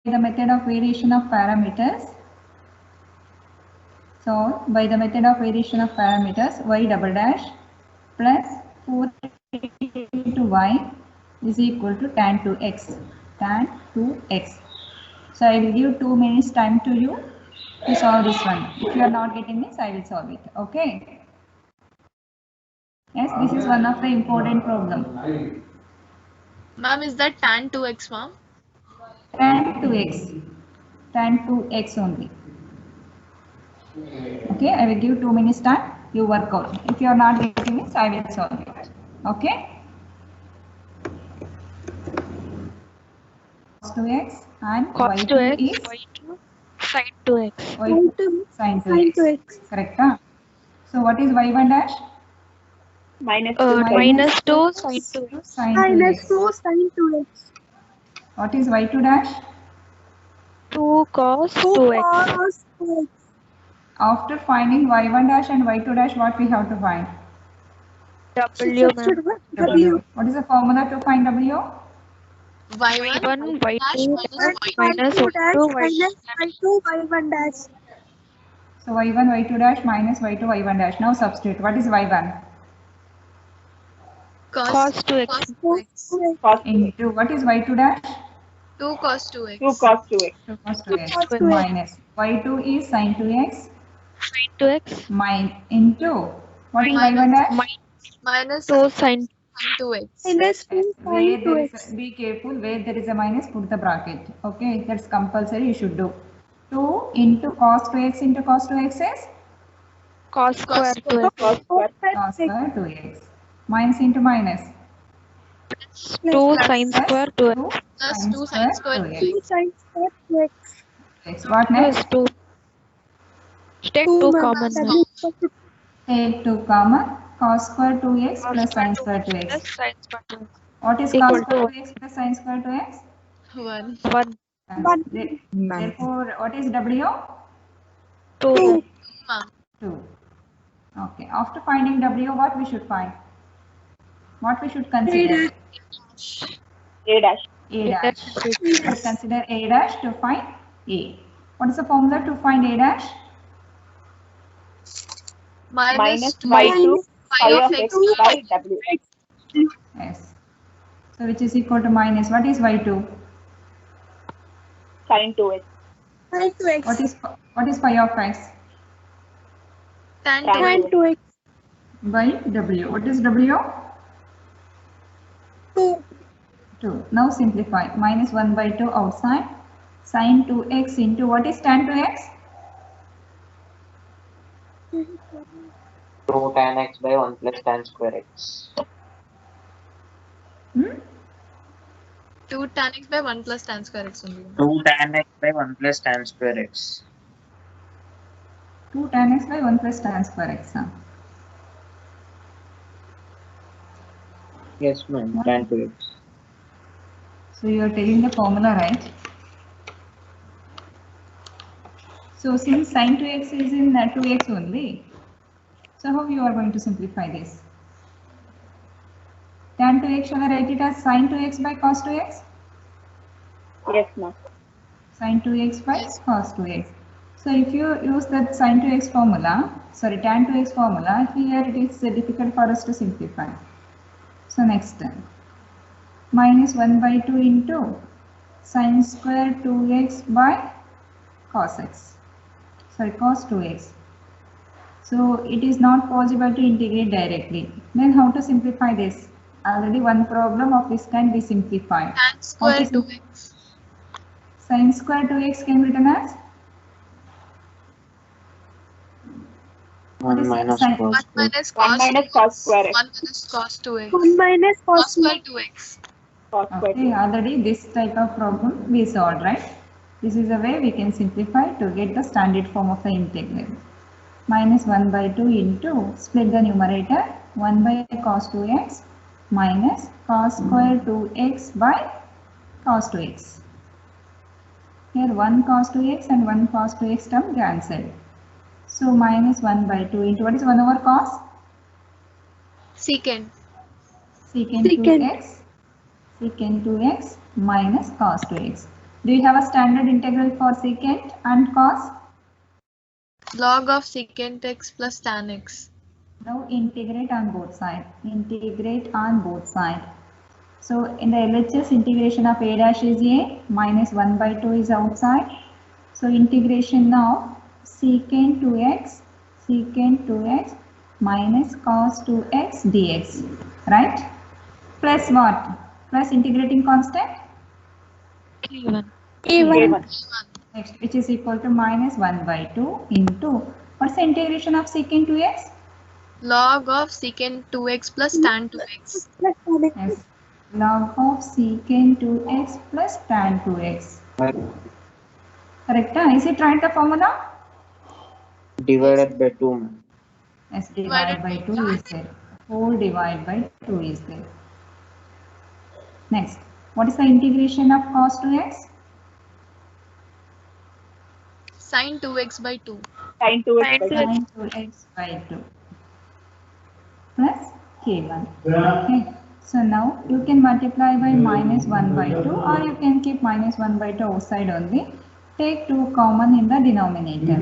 the method of variation of parameters. So by the method of variation of parameters, y double dash plus 4 into y is equal to tan 2x. Tan 2x. So I will give 2 minutes time to you to solve this one. If you are not getting this, I will solve it. Okay. Yes, this is one of the important problem. Ma'am, is that tan 2x, ma'am? Tan 2x. Tan 2x only. Okay, I will give 2 minutes time. You work out. If you are not getting this, I will solve it. Okay. Cos 2x and Cos y2 2x, is y2, sin 2x. y2 sin 2x. Correct? Huh? So what is y1 dash? Minus Minus 2 sin 2x. Sin 2x. sin 2x. What is y2 dash? 2 cos 2x. Cos 2x. After finding y1 dash and y2 dash, what we have to find? W, ma'am. W. What is the formula to find W? y1, y1, dash y2, minus minus y2, y1. y2, y1 dash. So y1, y2 dash minus y2, y1 dash. Now substitute. What is y1? Cos 2x. Into what is y2 dash? 2 cos 2x. 2 cos 2x. 2 cos 2x minus y2 is sin 2x Sin 2x. into what is y1 dash? Minus 2 sin 2x. Minus 2 Where sin there is 2x. be careful, where there is a minus, put the bracket. Okay, that's compulsory, you should do. 2 into cos 2x into cos 2x is cos square 2x. cos square 2x. Minus into minus. 2 sin square 2x. Plus 2 sin square 2x. Sin square 2x. X. What next? 2. Take 2 common. Ma'am. Take 2 common. Cos square 2x plus sin square 2x. Plus sin square 2x. What is Equal cos to square 2x plus sin square 2x? 1. 1. Therefore, what is W? 2. Ma'am. 2. Okay. After finding W, what we should find? What we should consider? A dash. A dash. We should consider A dash to find A. What is the formula to find A dash? Minus 2 y2 phi of x by w. Yes. So which is equal to minus. What is Y2? Sin 2x. Sin 2x. What is phi of x? tan Tan 2x. 2x. By W. What is W? 2. 2. Now simplify. Minus 1 by 2 outside. Sin 2x into what is tan 2x? 2 tan x by 1 plus tan square x. 2 tan x by 1 plus tan square x only. 2 tan x by 1 plus tan square x. 2 tan x by 1 plus tan square x. Huh? Yes, ma'am. Tan 2x. So you are taking the formula, right? So since sin 2x is in 2x only, so how you are going to simplify this? Tan 2x, shall I write it as sin 2x by cos 2x? Yes, ma'am. Sin 2x by cos 2x. So if you use that sin 2x formula, sorry, tan 2x formula, here it is difficult for us to simplify. So next time, minus 1 by 2 into sin square 2x by cos x. Sorry, cos 2x. So it is not possible to integrate directly. Then how to simplify this? Already one problem of this kind we simplified. Tan square 2x. Sin square 2x can be written as 1 minus sin- cos 1 minus 1 cos minus cos square x. 1 minus cos 2x. 1 minus Cos cos square 2x. Cos square Okay, already this type of problem we solved, right? This is a way we can simplify to get the standard form of the integral. Minus 1 by 2 into, split the numerator, 1 by cos 2x minus cos square 2x by cos 2x. Here 1 cos 2x and 1 cos 2x term cancelled. So minus 1 by 2 into, what is 1 over cos? Secant. Secant 2x. Secant 2x minus cos 2x. Do you have a standard integral for secant and cos? Log of secant x plus tan x. Now integrate on both sides. Integrate on both sides. So in the LHS, integration of a dash is a, minus 1 by 2 is outside. So integration of secant 2x minus cos 2x dx, right? Plus what? Plus integrating constant? K1. K1. Next, which is equal to minus 1 by 2 into, what's the integration of secant 2x? Log of secant 2x plus tan 2x. Yes. Log of secant 2x plus tan 2x. Correct? Is it right, the formula? Divided by 2, ma'am. Yes, divided by 2 is there. Whole divided by 2 is there. Next, what is the integration of cos 2x? Sin 2x by 2. Sin 2x by 2. Sin 2x by 2 plus k1. Okay. So now you can multiply by minus 1 by 2, or you can keep minus 1 by 2 outside only. Take 2 common in the denominator.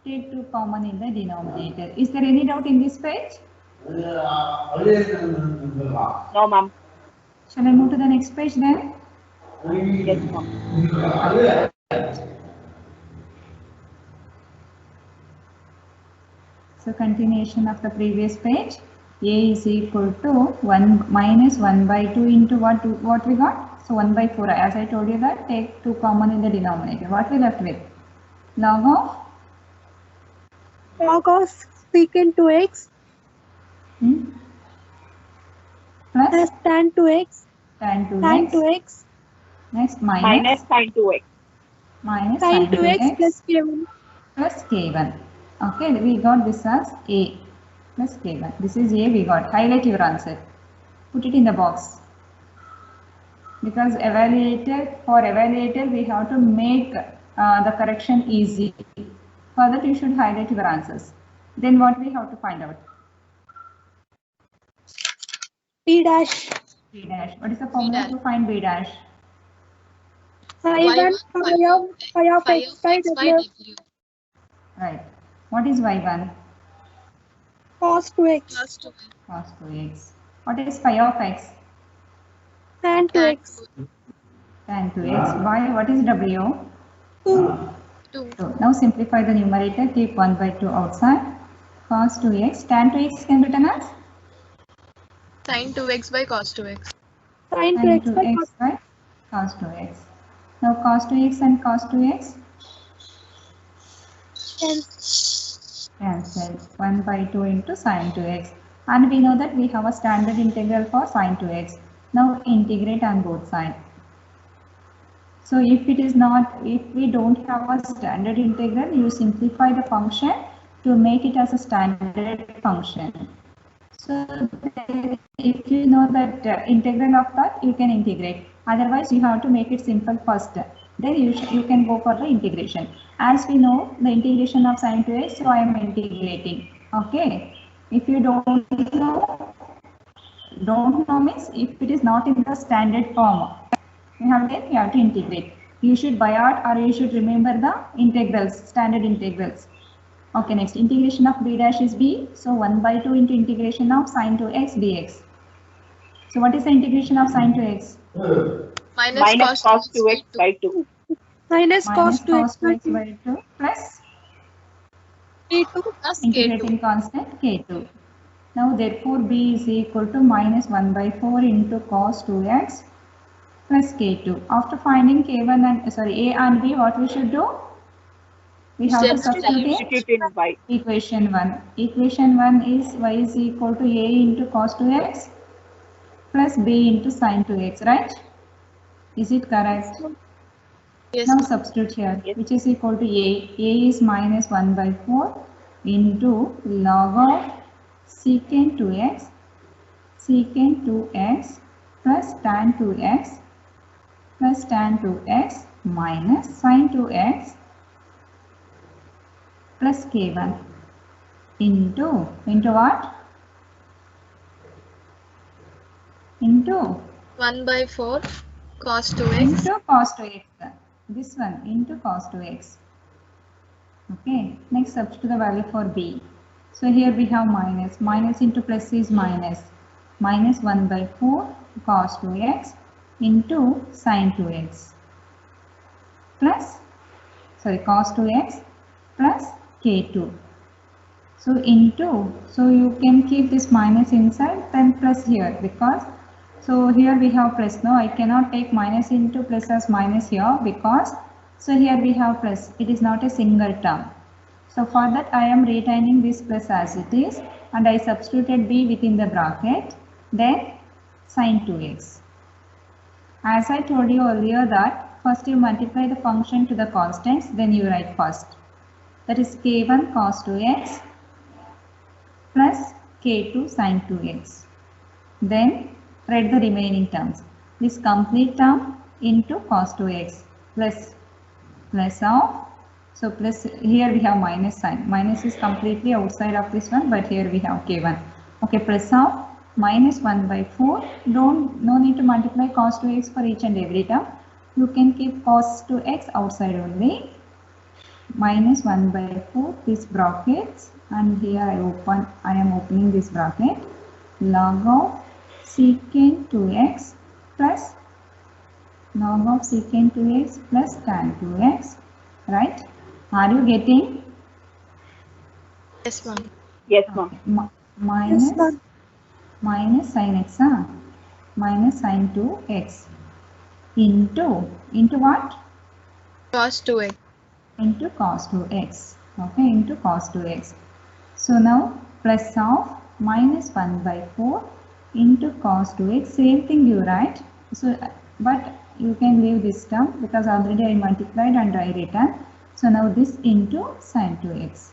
Take 2 common in the denominator. Is there any doubt in this page? No, ma'am. Shall I move to the next page then? Yes, ma'am. So continuation of the previous page. A is equal to 1 minus 1 by 2 into what we got? So 1 by 4. As I told you that, take 2 common in the denominator. What we left with? Log of secant 2x plus plus tan 2x. tan 2x. Tan 2x Next Minus sin 2x. minus sin sin 2x plus k1. plus k1. Okay, we got this as A plus k1. This is A we got. Highlight your answer. Put it in the box. Because for evaluator we have to make the correction easy. For that you should highlight your answers. Then what we have to find out? B dash. B dash. What is the formula to find B dash? Y1 phi of x by w W. Right. What is y1? cos 2x. Plus 2. Cos 2x. What is phi of x? Tan 2x. Tan 2x. Y. What is w? 2. 2. So now simplify the numerator. Keep 1 by 2 outside. Cos 2x. Tan 2x can be written as Sin 2x by cos 2x. Sin sin 2x by 2x by cos 2x. Now cos 2x and cos 2x cancel. 1 by 2 into sin 2x. And we know that we have a standard integral for sin 2x. Now integrate on both sides. So if we don't have a standard integral, you simplify the function to make it as a standard function. So if you know that integral of that, you can integrate. Otherwise, you have to make it simple first. Then you can go for the integration. As we know the integration of sin 2x, so I am integrating. Okay. If you don't know means if it is not in the standard form, you have to integrate. You should by heart or you should remember the integrals, standard integrals. Okay, next integration of b dash is b. So 1 by 2 into integration of sin 2x dx. So what is the integration of sin 2x? Minus cos 2x by 2. minus cos 2x by 2 by 2 plus k2 plus K2. integrating constant k2. Now therefore b is equal to minus 1 by 4 into cos 2x plus k2. After finding k1 and a and b, what we should do? We have to substitute Substitute in y. equation 1. Equation 1 is y is equal to a into cos 2x plus b into sin 2x, right? Is it correct? Yes. Now substitute here, which is equal to a. A is minus 1 by 4 into log of secant 2x plus tan 2x minus sin 2x plus k1 into what? Into 1 by 4 Cos 2x. into cos 2x. This one into cos 2x. Okay, next substitute the value for b. So here we have minus. Minus into plus is minus. Minus 1 by 4 cos 2x into sin 2x. Plus, sorry, cos 2x plus k2. So into, so you can keep this minus inside, then plus here, because so here we have plus. No, I cannot take minus into plus as minus here, because so here we have plus. It is not a single term. So for that I am retaining this plus as it is, and I substituted b within the bracket, then sin 2x. As I told you earlier that first you multiply the function to the constants, then you write first. That is k1 cos 2x plus k2 sin 2x. Then write the remaining terms. This complete term into cos 2x plus of, so plus here we have minus sign. Minus is completely outside of this one, but here we have k1. Okay, plus of minus 1 by 4. No need to multiply cos 2x for each and every term. You can keep cos 2x outside only. Minus 1 by 4 this brackets, and here I am opening this bracket. Log of secant 2x plus log of secant 2x plus tan 2x, right? Are you getting? Yes, ma'am. Yes, ma'am. Okay. Minus sin x, minus sin 2x into what? Cos 2x. Into cos 2x. Okay, into cos 2x. So now plus of minus 1 by 4 into cos 2x. Same thing you write. So but you can leave this term because already I multiplied and I written. So now this into sin 2x.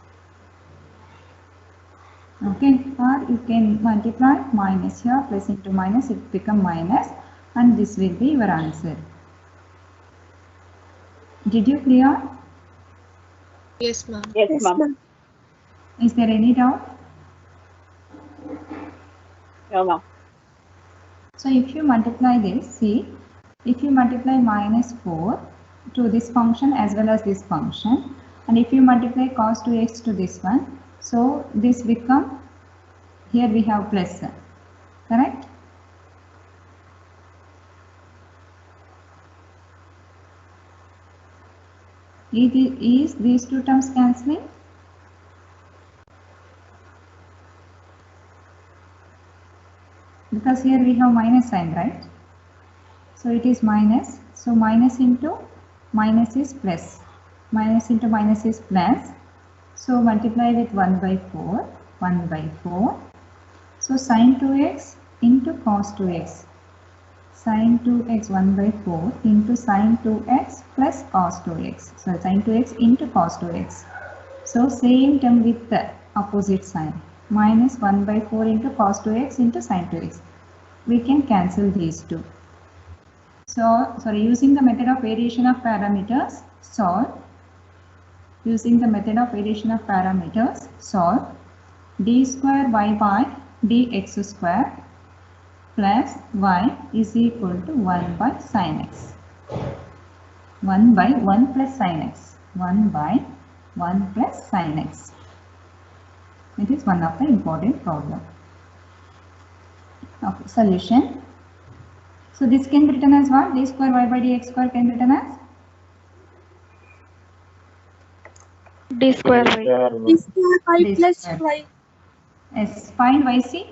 Okay, or you can multiply minus here, plus into minus, it become minus, and this will be your answer. Did you clear? Yes, ma'am. Yes, Yes, ma'am. ma'am. Is there any doubt? No, ma'am. So if you multiply this, see, if you multiply minus 4 to this function as well as this function, and if you multiply cos 2x to this one, so this become, here we have plus, correct? Is these two terms cancelling? Because here we have minus sign, right? So it is minus. So minus into minus is plus. Minus into minus is plus. So multiply with 1 by 4. 1 by 4. So sin 2x into cos 2x. Sin 2x 1 by 4 into sin 2x plus cos 2x. So sin 2x into cos 2x. So same term with the opposite sign. Minus 1 by 4 into cos 2x into sin 2x. We can cancel these two. So, using the method of variation of parameters, solve. Using the method of variation of parameters, solve. D square y by dx square plus y is equal to 1 by sin x. 1 by 1 plus sin x. 1 by 1 plus sin x. It is one of the important problem. Okay, solution. So this can be written as what? D square y by dx square can be written as? D square y. D square y D plus square. y. Yes, find yc.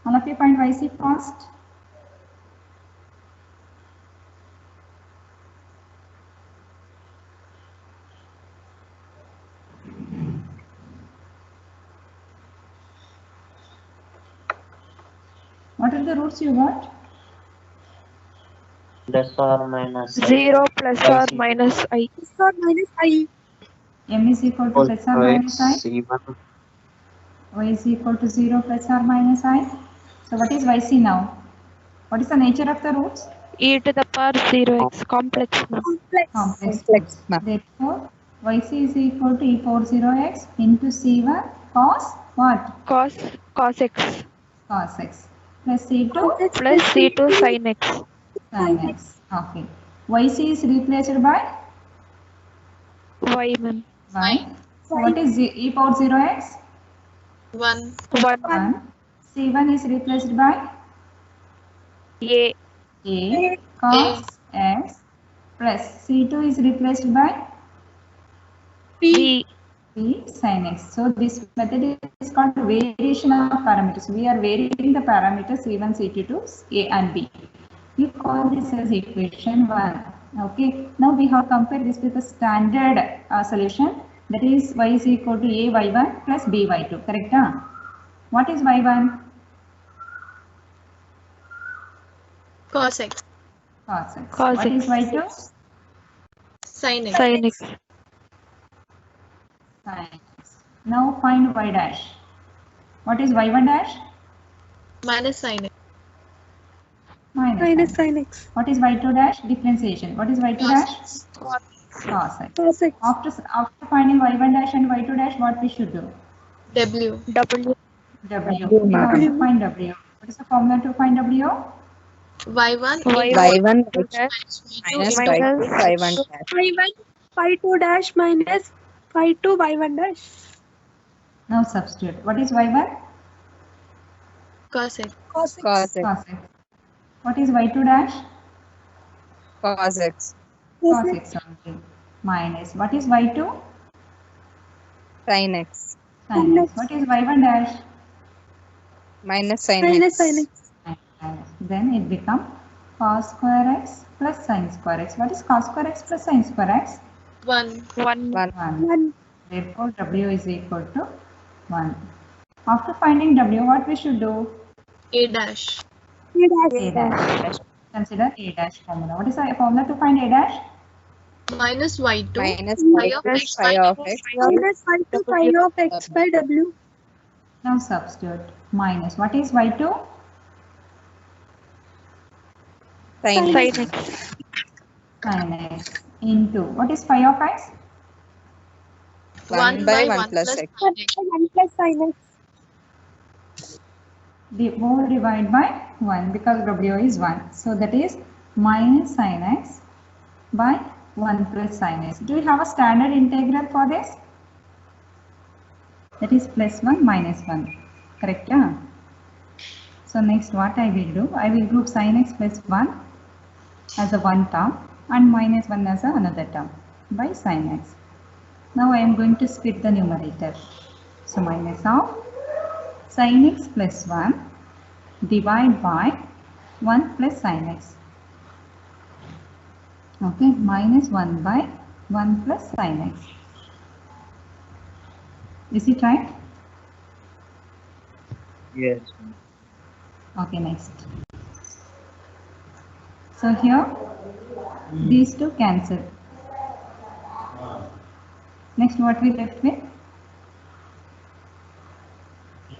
All of you find yc first. What are the roots you got? Plus or minus 0 plus or YC. minus I. Plus or minus I. M is equal to plus or minus I. C1 Y is equal to 0 plus or minus I. So what is yc now? What is the nature of the roots? E to the power 0x complex. Complex. Complex. Therefore, yc is equal to e power 0x into c1 cos what? Cos x Cos x plus c2 plus C2 sin x. Sin x. Okay. YC is replaced by Y, ma'am. y. So what is e power 0x? 1. 1. 1. C1 is replaced by A. a cos x plus C2 is replaced by B. b sin x. So this method is called variation of parameters. We are varying the parameters C1, C2 to A and B. We call this as equation 1. Okay. Now we have compared this with the standard solution, that is y is equal to a y1 plus b y2. Correct? What is y1? Cos x. Cos x. Cos What is x. y2? Sin x. Sin x. Sin x. Now find y dash. What is y1 dash? Minus sin x. Minus sin x. What is y2 dash? Differentiation. What is y2 dash? Cos x. Cos x. After finding y1 dash and y2 dash, what we should do? W. W. W. We have to find W. What is the formula to find W? Y1. Y1 y1 dash minus minus y2 y1 dash. Y1 y2 dash minus y2 y1 dash. Now substitute. What is y1? Cos x. Cos x. Cos x. Cos x. What is y2 dash? Cos x. Cos x only. Minus. What is y2? Sin x. Sin x. What is y1 dash? Minus sin Minus x. sin x. Minus. Then it becomes cos square x plus sin square x. What is cos square x plus sin square x? 1. 1. 1. 1. 1. Therefore, W is equal to 1. After finding W, what we should do? A dash. A dash. A dash. Consider A dash formula. What is the formula to find A dash? Minus y2. Minus Phi y of plus x phi by of W. x. Minus y2 phi of x by w. Now substitute. Minus. What is y2? Sin Sin x. x. Sin x into. What is phi of x? 1 by by 1 1 plus plus x. sin x. 1 plus sin x. The whole divided by 1 because W is 1. So that is minus sin x by 1 plus sin x. Do you have a standard integral for this? That is plus 1 minus 1. Correct? Yeah? So next what I will do? I will group sin x plus 1 as a one term and minus 1 as a another term by sin x. Now I am going to split the numerator. So minus of sin x plus 1 divide by 1 plus sin x. Okay, minus 1 by 1 plus sin x. Is it right? Yes. Okay, next. So here these two cancel. Next what we left with?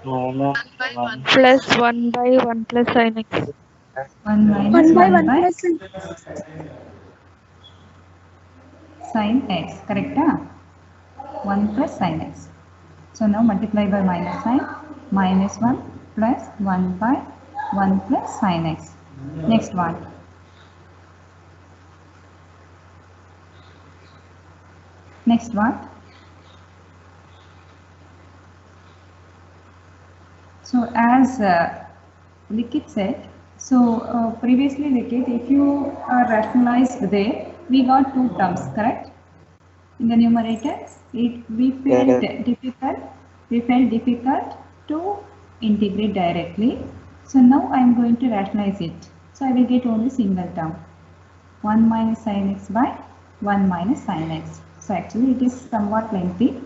1 by 1. Plus 1 by 1 plus sin x. 1 minus 1 by 1 1 by plus sin x. sin x. Correct? 1 plus sin x. So now multiply by minus sign. Minus 1 plus 1 by 1 plus sin x. Next one. Next one. So as Likit said, so previously Likit, if you rationalized there, we got two terms, correct? In the numerator, we felt difficult to integrate directly. So now I am going to rationalize it. So I will get only single term. 1 minus sin x by 1 minus sin x. So actually it is somewhat lengthy.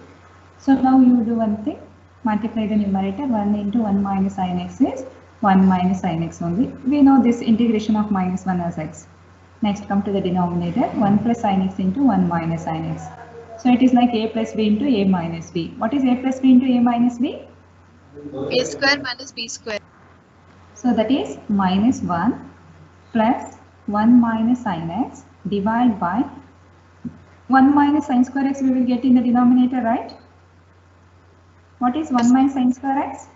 So now you do one thing. Multiply the numerator. 1 into 1 minus sin x is 1 minus sin x only. We know this integration of minus 1 as x. Next come to the denominator. 1 plus sin x into 1 minus sin x. So it is like a plus b into a minus b. What is a plus b into a minus b? A square minus b square. So that is minus 1 plus 1 minus sin x divided by 1 minus sin square x we will get in the denominator, right? What is 1 minus sin square x?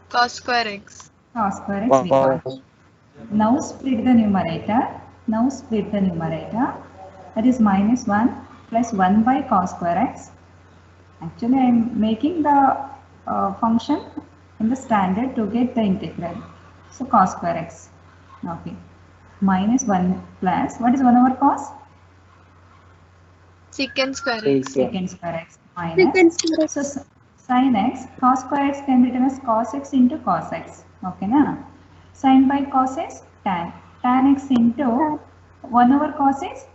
Cos square x. Cos square x we got. Now split the numerator. Now split the numerator. That is minus 1 plus 1 by cos square x. Actually, I am making the function in the standard to get the integral. So cos square x. Okay. Minus 1 plus, what is 1 over cos? Secant square x. Secant square x minus. Secant square x. So sin x, cos square x can be written as cos x into cos x. Okay, na? Sin by cos is tan. Tan x into 1 over cos is?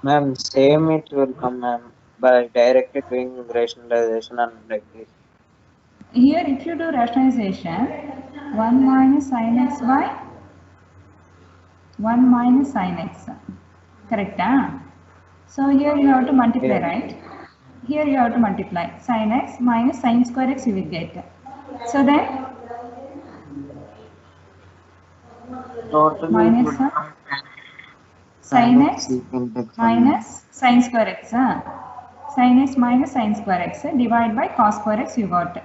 Ma'am, same it will come, ma'am, by directly doing rationalization and like this. Here, if you do rationalization, 1 minus sin x by 1 minus sin x. Correct? Huh? So here you have to multiply, Yeah. right? Here you have to multiply sin x minus sin square x you will get. So then Totally minus it would come sin x secant x minus sin square x. Sin x minus sin square x divided by cos square x you got.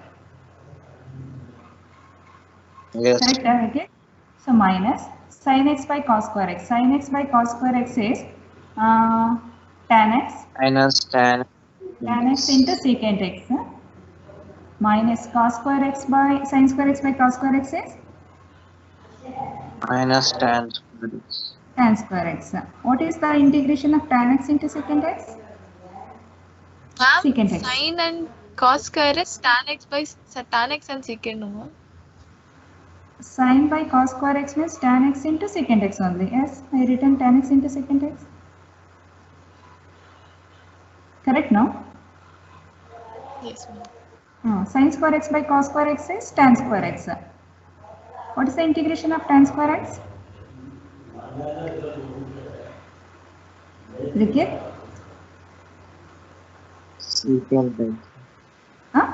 Yes. Correct? Okay. So minus sin x by cos square x. Sin x by cos square x is tan x. Minus tan. Tan x into secant x. Minus cos square x by sin square x by cos square x is Minus tan square x. tan square x. What is the integration of tan x into secant x? Ma'am, Secant x. sin and cos square is tan x by tan x and secant, no, ma'am? Sin by cos square x means tan x into secant x only. Yes, I written tan x into secant x. Correct, no? Yes, ma'am. Sin square x by cos square x is tan square x. What is the integration of tan square x? Likit? Secant x. Huh?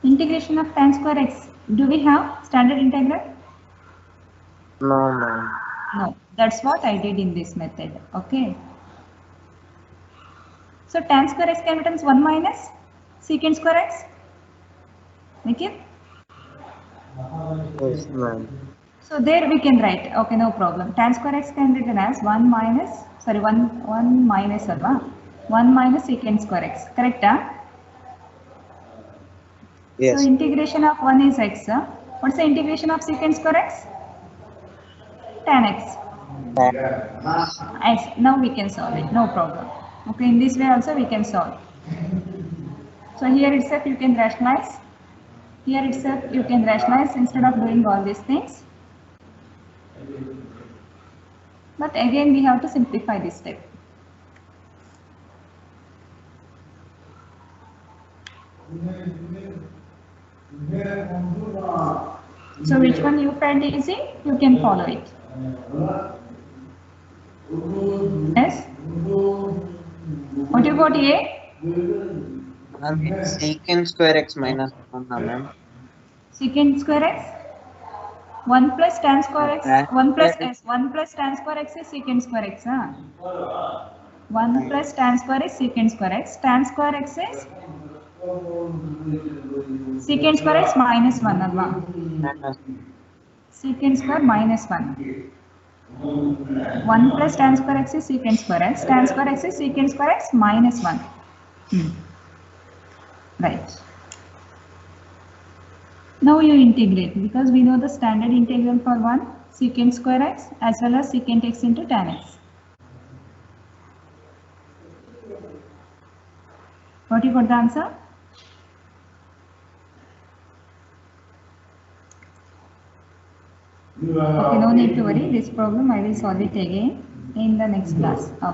Integration of tan square x. Do we have standard integral? No, ma'am. No. That's what I did in this method. Okay. So tan square x can be written as 1 minus secant square x. Nikit? Yes, ma'am. So there we can write. Okay, no problem. Tan square x can be written as 1 minus 1 minus 1 minus secant square x. Correct? Yes. So integration of 1 is x. What's the integration of secant square x? Tan x. X. Now we can solve it. No problem. Okay, in this way also we can solve. So here itself you can rationalize. Here itself you can rationalize instead of doing all these things. But again we have to simplify this step. So which one you find easy, you can follow it. Yes? What you got A? Ma'am, it's secant square x minus 1, ma'am. Secant square x? 1 plus tan square x, Tan 1 plus square s, 1 plus tan square x is secant square x. 1 plus tan square is secant square x. Tan square x is secant square x minus 1 alva. Minus Secant square minus 1. 1 plus tan square x is secant square x. Tan square x is secant square x minus 1. Right. Now you integrate because we know the standard integral for 1 secant square x as well as secant x into tan x. What you got the answer? Okay, no need to worry. This problem I will solve it again in the next class. Okay.